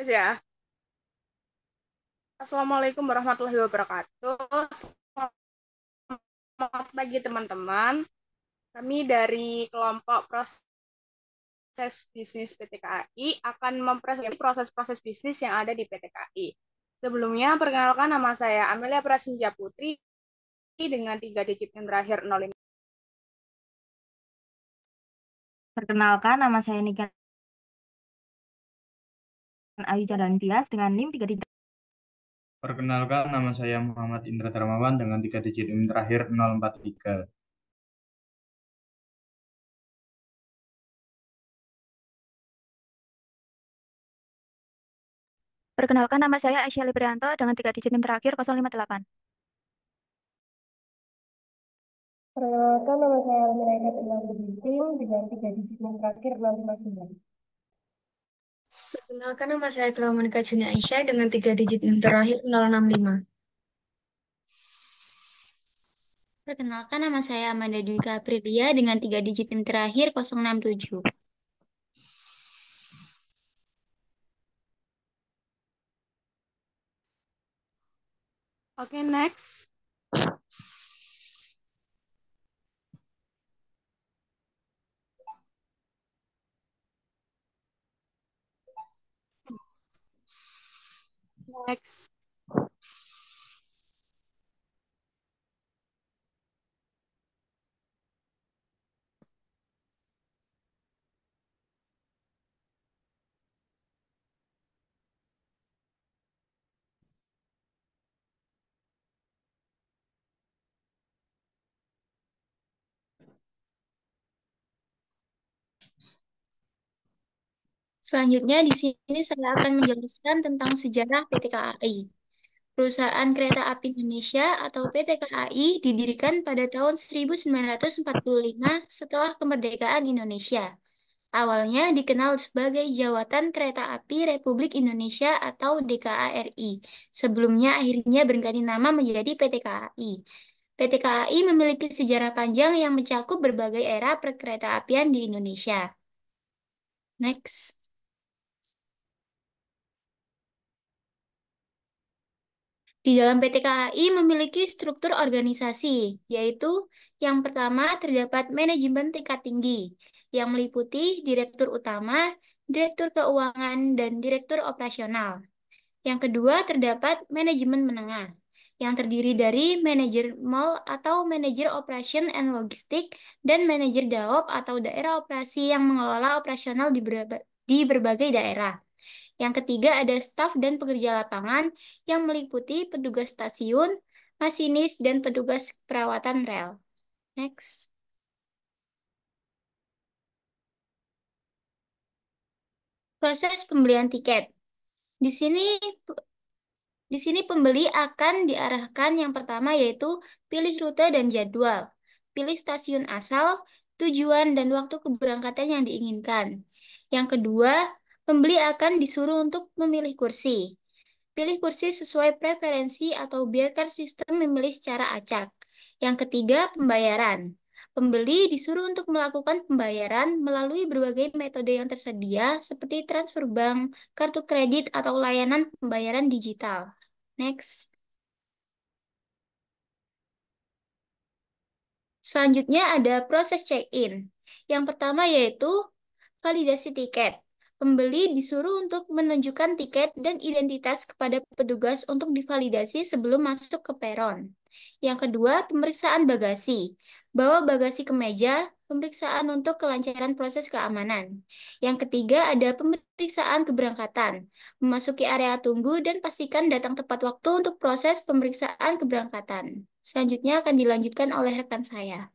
Ya, Assalamualaikum warahmatullahi wabarakatuh. Selamat pagi teman-teman. Kami dari kelompok proses bisnis PT KAI akan mempresentasi proses-proses bisnis yang ada di PT KAI. Sebelumnya, perkenalkan nama saya Amelia Prasenja Putri dengan 3 digit yang terakhir 05. Perkenalkan, nama saya Nika Ayu Chandran Tias dengan NIM 33. Perkenalkan, nama saya Muhammad Indra Darmawan dengan 3 digit NIM terakhir 043. Perkenalkan nama saya Aisyah Librianto dengan 3 digit NIM terakhir 058. Perkenalkan, nama saya Almira Ilham Binting dengan 3 digit NIM terakhir 659. Perkenalkan nama saya Clara Monica Juni Aisyah dengan 3 digit NIM terakhir 065. Perkenalkan nama saya Amanda Dwika Aprilia dengan 3 digit NIM terakhir 067. Oke, next. Next. Selanjutnya di sini saya akan menjelaskan tentang sejarah PT KAI. Perusahaan Kereta Api Indonesia atau PT KAI didirikan pada tahun 1945 setelah kemerdekaan Indonesia. Awalnya dikenal sebagai Jawatan Kereta Api Republik Indonesia atau DKARI. Sebelumnya akhirnya berganti nama menjadi PT KAI. PT KAI memiliki sejarah panjang yang mencakup berbagai era perkeretaapian di Indonesia. Next. Di dalam PT KAI memiliki struktur organisasi, yaitu yang pertama terdapat manajemen tingkat tinggi, yang meliputi direktur utama, direktur keuangan, dan direktur operasional. Yang kedua terdapat manajemen menengah, yang terdiri dari manajer mall atau manajer operation and logistik, dan manajer daop atau daerah operasi yang mengelola operasional di berbagai daerah. Yang ketiga ada staf dan pekerja lapangan yang meliputi petugas stasiun, masinis, dan petugas perawatan rel. Next. Proses pembelian tiket. Di sini di sini pembeli akan diarahkan yang pertama yaitu pilih rute dan jadwal, pilih stasiun asal, tujuan, dan waktu keberangkatan yang diinginkan. Yang kedua, pembeli akan disuruh untuk memilih kursi. Pilih kursi sesuai preferensi atau biarkan sistem memilih secara acak. Yang ketiga, pembayaran. Pembeli disuruh untuk melakukan pembayaran melalui berbagai metode yang tersedia seperti transfer bank, kartu kredit, atau layanan pembayaran digital. Next. Selanjutnya ada proses check-in. Yang pertama yaitu validasi tiket. Pembeli disuruh untuk menunjukkan tiket dan identitas kepada petugas untuk divalidasi sebelum masuk ke peron. Yang kedua, pemeriksaan bagasi. Bawa bagasi ke meja, pemeriksaan untuk kelancaran proses keamanan. Yang ketiga, ada pemeriksaan keberangkatan. Memasuki area tunggu dan pastikan datang tepat waktu untuk proses pemeriksaan keberangkatan. Selanjutnya akan dilanjutkan oleh rekan saya.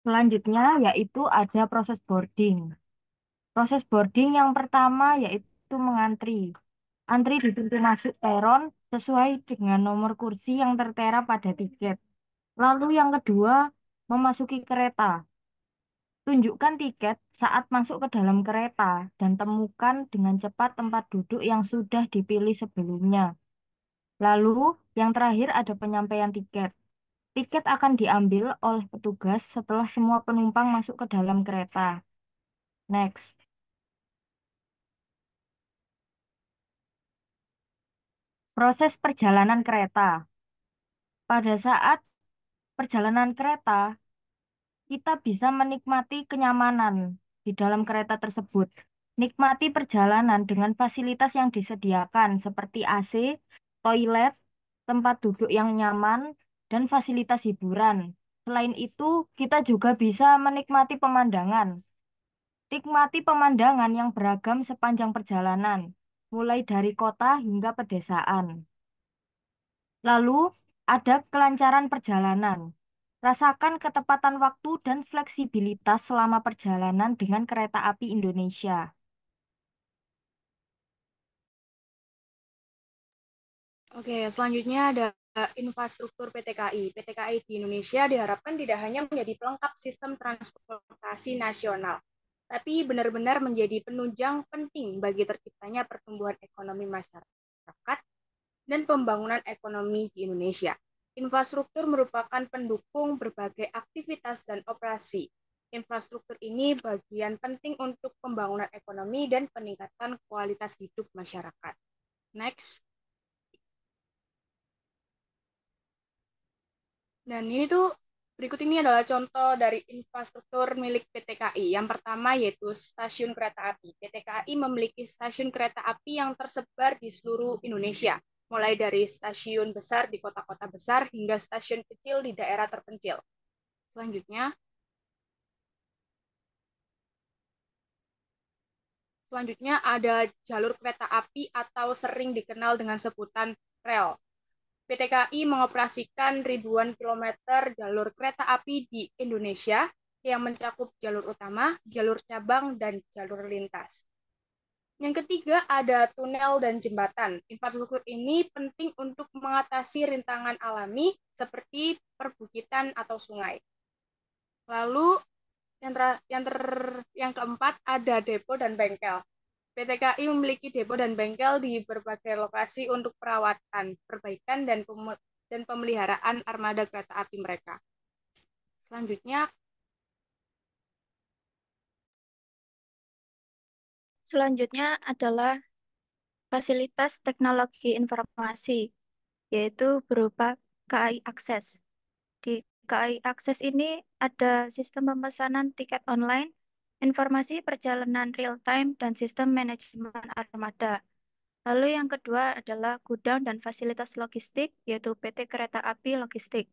Selanjutnya yaitu ada proses boarding. Proses boarding yang pertama yaitu mengantri. Antri di pintu masuk peron sesuai dengan nomor kursi yang tertera pada tiket. Lalu yang kedua, memasuki kereta. Tunjukkan tiket saat masuk ke dalam kereta dan temukan dengan cepat tempat duduk yang sudah dipilih sebelumnya. Lalu, yang terakhir ada penyampaian tiket. Tiket akan diambil oleh petugas setelah semua penumpang masuk ke dalam kereta. Next. Proses perjalanan kereta. Pada saat perjalanan kereta, kita bisa menikmati kenyamanan di dalam kereta tersebut. Nikmati perjalanan dengan fasilitas yang disediakan seperti AC, toilet, tempat duduk yang nyaman, dan fasilitas hiburan. Selain itu, kita juga bisa menikmati pemandangan. Nikmati pemandangan yang beragam sepanjang perjalanan, mulai dari kota hingga pedesaan. Lalu, ada kelancaran perjalanan. Rasakan ketepatan waktu dan fleksibilitas selama perjalanan dengan kereta api Indonesia. Oke, selanjutnya ada infrastruktur PT KAI. PT KAI di Indonesia diharapkan tidak hanya menjadi pelengkap sistem transportasi nasional, tapi benar-benar menjadi penunjang penting bagi terciptanya pertumbuhan ekonomi masyarakat dan pembangunan ekonomi di Indonesia. Infrastruktur merupakan pendukung berbagai aktivitas dan operasi. Infrastruktur ini bagian penting untuk pembangunan ekonomi dan peningkatan kualitas hidup masyarakat. Next. Dan ini tuh berikut ini adalah contoh dari infrastruktur milik PT KAI. Yang pertama yaitu stasiun kereta api. PT KAI memiliki stasiun kereta api yang tersebar di seluruh Indonesia, mulai dari stasiun besar di kota-kota besar hingga stasiun kecil di daerah terpencil. Selanjutnya ada jalur kereta api atau sering dikenal dengan sebutan rel. PT KAI mengoperasikan ribuan kilometer jalur kereta api di Indonesia yang mencakup jalur utama, jalur cabang, dan jalur lintas. Yang ketiga ada tunel dan jembatan. Infrastruktur ini penting untuk mengatasi rintangan alami seperti perbukitan atau sungai. Lalu yang keempat ada depo dan bengkel. PT KAI memiliki depo dan bengkel di berbagai lokasi untuk perawatan, perbaikan, dan pemeliharaan armada kereta api mereka. Selanjutnya adalah fasilitas teknologi informasi, yaitu berupa KAI Akses. Di KAI Akses ini ada sistem pemesanan tiket online, informasi perjalanan real-time, dan sistem manajemen armada. Lalu yang kedua adalah gudang dan fasilitas logistik, yaitu PT Kereta Api Logistik.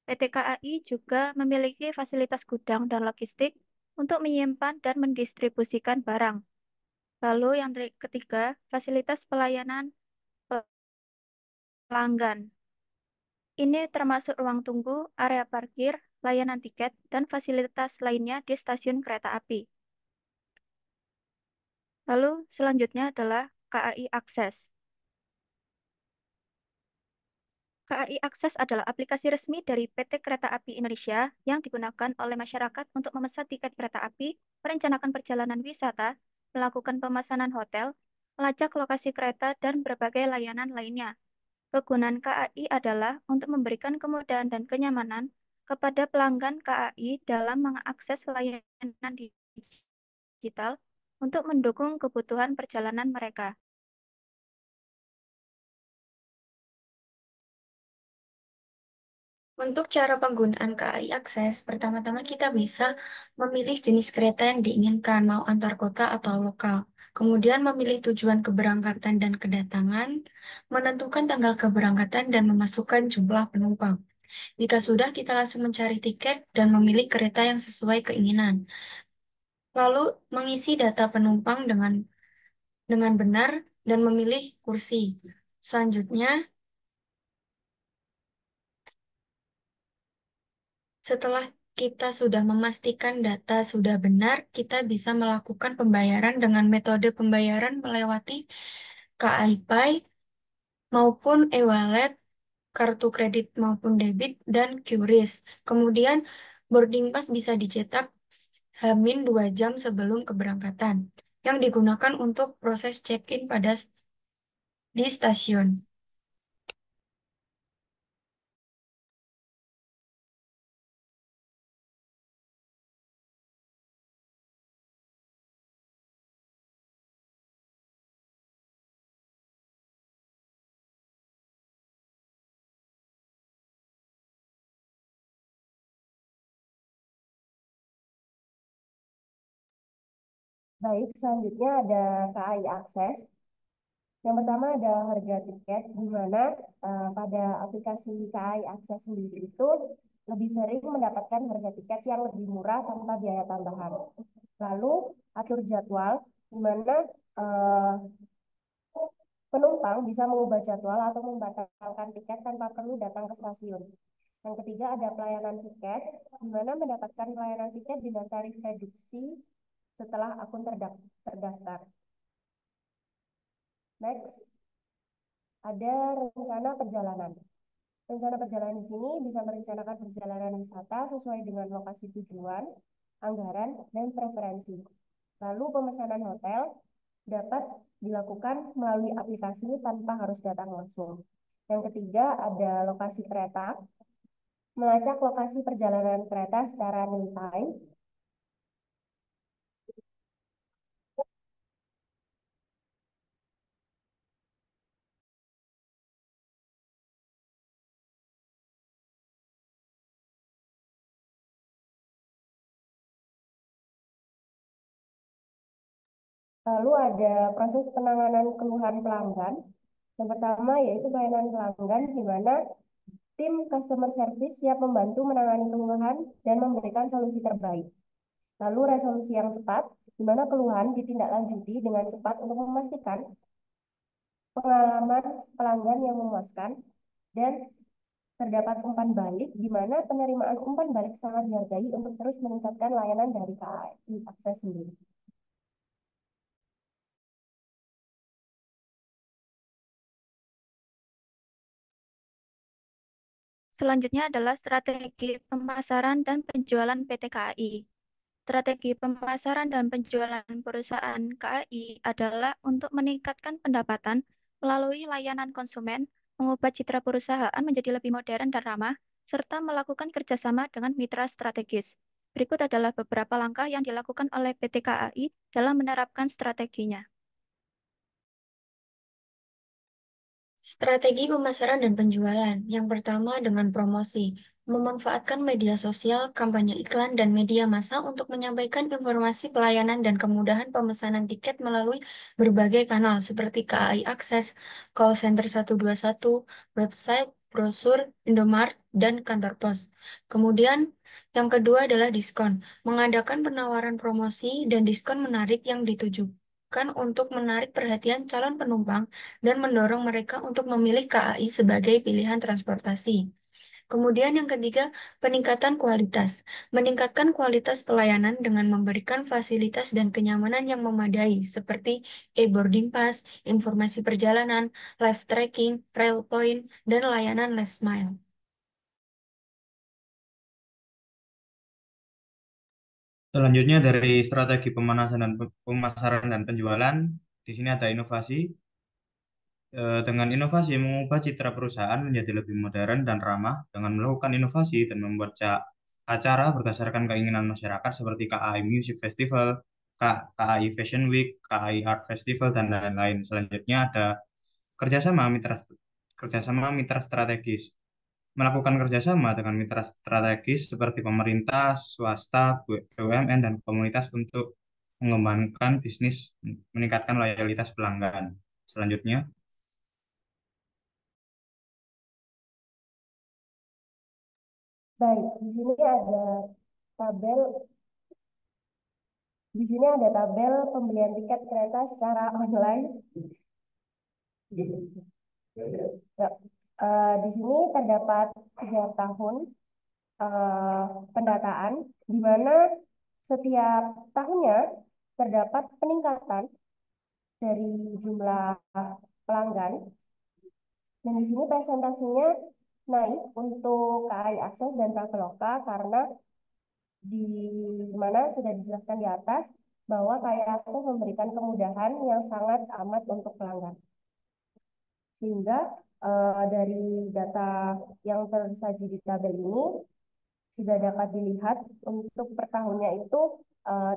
PT KAI juga memiliki fasilitas gudang dan logistik untuk menyimpan dan mendistribusikan barang. Lalu yang ketiga, fasilitas pelayanan pelanggan. Ini termasuk ruang tunggu, area parkir, layanan tiket, dan fasilitas lainnya di stasiun kereta api. Lalu selanjutnya adalah KAI Akses. KAI Akses adalah aplikasi resmi dari PT Kereta Api Indonesia yang digunakan oleh masyarakat untuk memesan tiket kereta api, merencanakan perjalanan wisata, melakukan pemesanan hotel, melacak lokasi kereta, dan berbagai layanan lainnya. Kegunaan KAI adalah untuk memberikan kemudahan dan kenyamanan kepada pelanggan KAI dalam mengakses layanan digital untuk mendukung kebutuhan perjalanan mereka. Untuk cara penggunaan KAI Akses, pertama-tama kita bisa memilih jenis kereta yang diinginkan, mau antar kota atau lokal. Kemudian memilih tujuan keberangkatan dan kedatangan, menentukan tanggal keberangkatan dan memasukkan jumlah penumpang. Jika sudah, kita langsung mencari tiket dan memilih kereta yang sesuai keinginan. Lalu mengisi data penumpang dengan benar dan memilih kursi. Selanjutnya, setelah kita sudah memastikan data sudah benar, kita bisa melakukan pembayaran dengan metode pembayaran melewati KAI Pay maupun e-wallet, kartu kredit maupun debit, dan QRIS. Kemudian, boarding pass bisa dicetak Hamin 2 jam sebelum keberangkatan, yang digunakan untuk proses check-in di stasiun. Baik, selanjutnya ada KAI Akses. Yang pertama ada harga tiket, di mana pada aplikasi KAI Akses sendiri itu lebih sering mendapatkan harga tiket yang lebih murah tanpa biaya tambahan. Lalu atur jadwal, di mana eh, penumpang bisa mengubah jadwal atau membatalkan tiket tanpa perlu datang ke stasiun. Yang ketiga ada pelayanan tiket, di mana mendapatkan pelayanan tiket dengan tarif reduksi setelah akun terdaftar. Next, ada rencana perjalanan. Rencana perjalanan di sini bisa merencanakan perjalanan wisata sesuai dengan lokasi tujuan, anggaran, dan preferensi. Lalu pemesanan hotel dapat dilakukan melalui aplikasi tanpa harus datang langsung. Yang ketiga ada lokasi kereta, melacak lokasi perjalanan kereta secara real time. Lalu ada proses penanganan keluhan pelanggan. Yang pertama yaitu pelayanan pelanggan, di mana tim customer service siap membantu menangani keluhan dan memberikan solusi terbaik. Lalu resolusi yang cepat, di mana keluhan ditindaklanjuti dengan cepat untuk memastikan pengalaman pelanggan yang memuaskan, dan terdapat umpan balik, di mana penerimaan umpan balik sangat dihargai untuk terus meningkatkan layanan dari KAI Akses sendiri. Selanjutnya adalah strategi pemasaran dan penjualan PT KAI. Strategi pemasaran dan penjualan perusahaan KAI adalah untuk meningkatkan pendapatan melalui layanan konsumen, mengubah citra perusahaan menjadi lebih modern dan ramah, serta melakukan kerjasama dengan mitra strategis. Berikut adalah beberapa langkah yang dilakukan oleh PT KAI dalam menerapkan strateginya. Strategi pemasaran dan penjualan. Yang pertama dengan promosi. Memanfaatkan media sosial, kampanye iklan, dan media massa untuk menyampaikan informasi pelayanan dan kemudahan pemesanan tiket melalui berbagai kanal seperti KAI Akses, call center 121, website, brosur, Indomart, dan kantor pos. Kemudian, yang kedua adalah diskon. Mengadakan penawaran promosi dan diskon menarik yang ditujukan untuk menarik perhatian calon penumpang dan mendorong mereka untuk memilih KAI sebagai pilihan transportasi. Kemudian yang ketiga, peningkatan kualitas. Meningkatkan kualitas pelayanan dengan memberikan fasilitas dan kenyamanan yang memadai, seperti e-boarding pass, informasi perjalanan, live tracking, rail point, dan layanan last mile. Selanjutnya dari strategi pemanasan dan pemasaran dan penjualan, di sini ada inovasi. Dengan inovasi mengubah citra perusahaan menjadi lebih modern dan ramah dengan melakukan inovasi dan membuat acara berdasarkan keinginan masyarakat seperti KAI Music Festival, KAI Fashion Week, KAI Art Festival, dan lain-lain. Selanjutnya ada kerjasama mitra strategis. Melakukan kerjasama dengan mitra strategis seperti pemerintah, swasta, BUMN, dan komunitas untuk mengembangkan bisnis, meningkatkan loyalitas pelanggan. Selanjutnya, Baik, tabel di sini ada tabel pembelian tiket kereta secara online. Ya, di sini terdapat 3 tahun eh, pendataan, di mana setiap tahunnya terdapat peningkatan dari jumlah pelanggan, dan di sini presentasinya naik untuk KAI Akses dan Traveloka karena di mana sudah dijelaskan di atas bahwa KAI Akses memberikan kemudahan yang sangat amat untuk pelanggan. Sehingga dari data yang tersaji di tabel ini sudah dapat dilihat untuk per tahunnya itu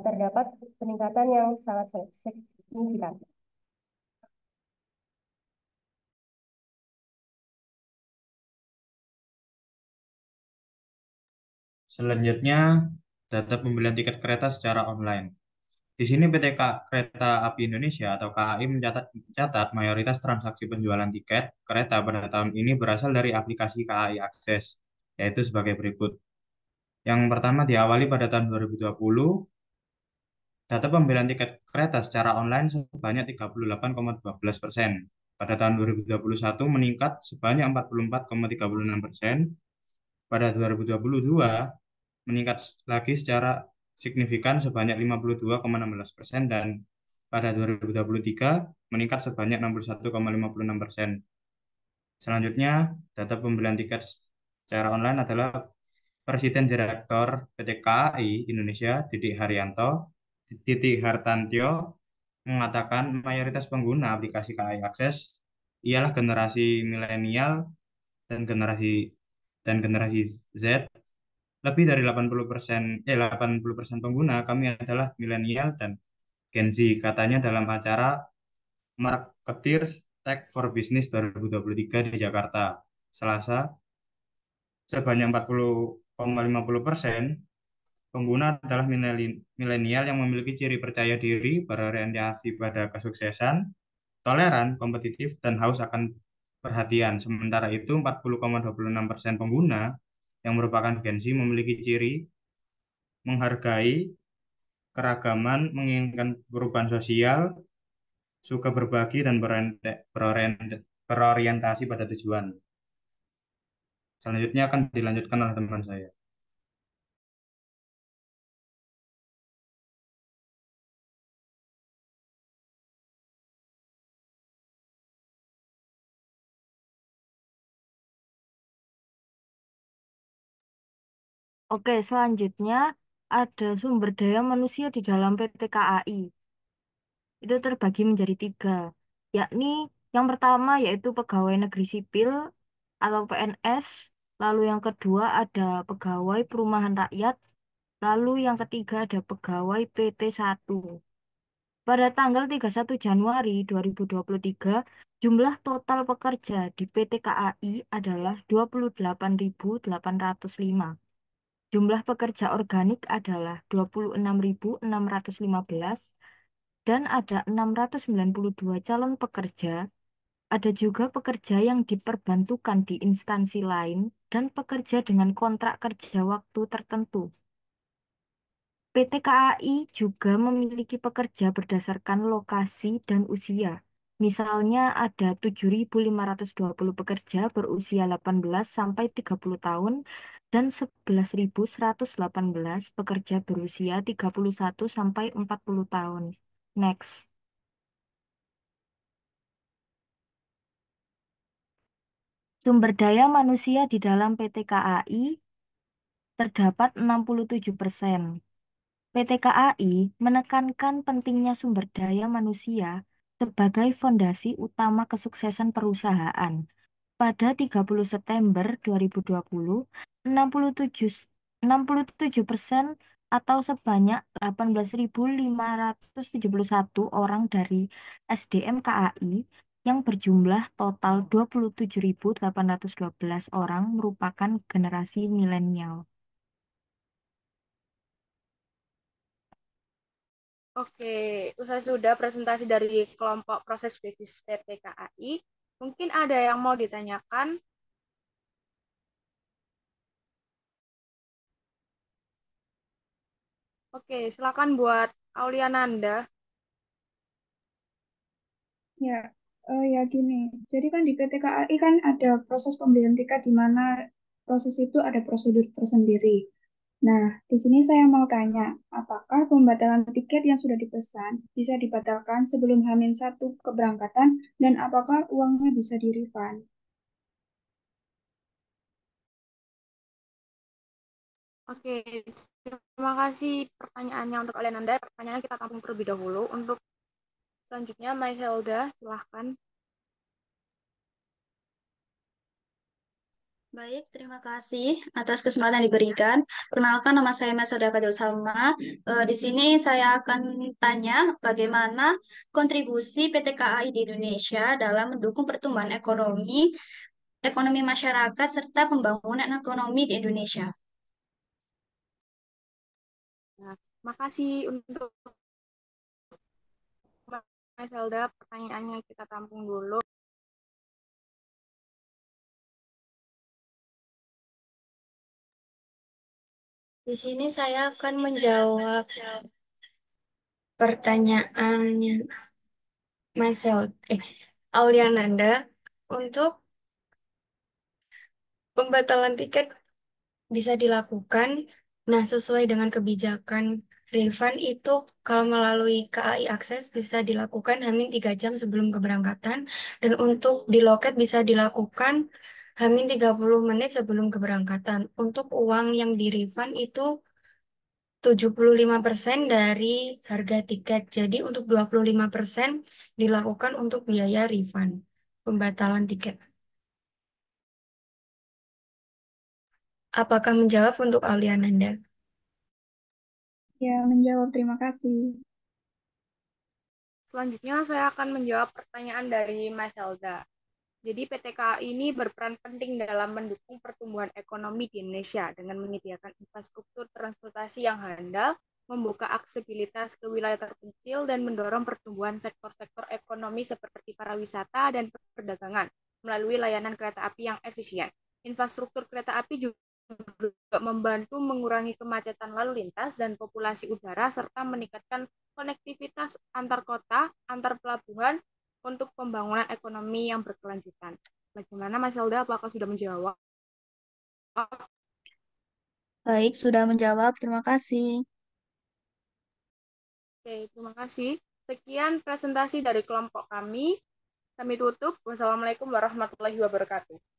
terdapat peningkatan yang sangat signifikan. selanjutnya data pembelian tiket kereta secara online. Di sini PT Kereta Api Indonesia atau KAI mencatat mayoritas transaksi penjualan tiket kereta pada tahun ini berasal dari aplikasi KAI Akses, yaitu sebagai berikut. Yang pertama diawali pada tahun 2020, data pembelian tiket kereta secara online sebanyak 38,12%. Pada tahun 2021 meningkat sebanyak 44,36%. Pada 2022 meningkat lagi secara signifikan sebanyak 52,16% dan pada 2023 meningkat sebanyak 61,56%. Selanjutnya, data pembelian tiket secara online adalah Presiden Direktur PT KAI Indonesia, Titik Hartantyo, mengatakan mayoritas pengguna aplikasi KAI Akses ialah generasi milenial dan generasi Z. Lebih dari 80% pengguna kami adalah milenial dan Gen Z, katanya dalam acara Marketeers Tech for Business 2023 di Jakarta, Selasa. Sebanyak 40,50% pengguna adalah milenial yang memiliki ciri percaya diri, berorientasi pada kesuksesan, toleran, kompetitif, dan haus akan perhatian. Sementara itu, 40,26% pengguna yang merupakan Gen Z memiliki ciri menghargai keragaman, menginginkan perubahan sosial, suka berbagi, dan berorientasi pada tujuan. Selanjutnya akan dilanjutkan oleh teman saya. Oke, selanjutnya ada sumber daya manusia di dalam PT KAI. Itu terbagi menjadi tiga, yakni yang pertama yaitu pegawai negeri sipil atau PNS, lalu yang kedua ada pegawai perumahan rakyat, lalu yang ketiga ada pegawai PT1. Pada tanggal 31 Januari 2023, jumlah total pekerja di PT KAI adalah 28.805. Jumlah pekerja organik adalah 26.615 dan ada 692 calon pekerja. Ada juga pekerja yang diperbantukan di instansi lain dan pekerja dengan kontrak kerja waktu tertentu. PT KAI juga memiliki pekerja berdasarkan lokasi dan usia. Misalnya ada 7.520 pekerja berusia 18 sampai 30 tahun dan 11.118 pekerja berusia 31 sampai 40 tahun. Next. Sumber daya manusia di dalam PT KAI terdapat 67%. PT KAI menekankan pentingnya sumber daya manusia sebagai fondasi utama kesuksesan perusahaan. Pada 30 September 2020, 67, 67% atau sebanyak 18.571 orang dari SDM KAI yang berjumlah total 27.812 orang merupakan generasi milenial. Oke, usai sudah presentasi dari kelompok proses bisnis PT KAI. Mungkin ada yang mau ditanyakan? Oke, silakan buat Auliananda. Ya, ya gini. Jadi kan di PT KAI kan ada proses pembelian tiket di mana proses itu ada prosedur tersendiri. Nah, di sini saya mau tanya, apakah pembatalan tiket yang sudah dipesan bisa dibatalkan sebelum H-1 keberangkatan dan apakah uangnya bisa di-refund? Oke, terima kasih pertanyaannya untuk Auliananda. Pertanyaan kita tampung terlebih dahulu. Untuk selanjutnya, Maiselda, silahkan. Baik, terima kasih atas kesempatan yang diberikan. Perkenalkan, nama saya Masoda Fadil Salma. Di sini saya akan tanya bagaimana kontribusi PT KAI di Indonesia dalam mendukung pertumbuhan ekonomi masyarakat, serta pembangunan ekonomi di Indonesia. Nah, makasih untuk Mas Helda, pertanyaannya kita tampung dulu. Di sini saya akan menjawab pertanyaannya Auliananda untuk pembatalan tiket bisa dilakukan. Nah, sesuai dengan kebijakan refund itu kalau melalui KAI Akses bisa dilakukan Hamin 3 jam sebelum keberangkatan dan untuk di loket bisa dilakukan Hamin 30 menit sebelum keberangkatan. Untuk uang yang di refund itu 75% dari harga tiket. Jadi untuk 25% dilakukan untuk biaya refund, pembatalan tiket. Apakah menjawab untuk Auliananda? Ya, menjawab. Terima kasih. Selanjutnya saya akan menjawab pertanyaan dari Mas Helda. Jadi PT KAI ini berperan penting dalam mendukung pertumbuhan ekonomi di Indonesia dengan menyediakan infrastruktur transportasi yang handal, membuka aksesibilitas ke wilayah terpencil, dan mendorong pertumbuhan sektor-sektor ekonomi seperti pariwisata dan perdagangan melalui layanan kereta api yang efisien. Infrastruktur kereta api juga membantu mengurangi kemacetan lalu lintas dan populasi udara serta meningkatkan konektivitas antar kota, antar pelabuhan untuk pembangunan ekonomi yang berkelanjutan. Bagaimana Mas Helda, apakah sudah menjawab? Baik, sudah menjawab. Terima kasih. Oke, terima kasih. Sekian presentasi dari kelompok kami. Kami tutup. Wassalamualaikum warahmatullahi wabarakatuh.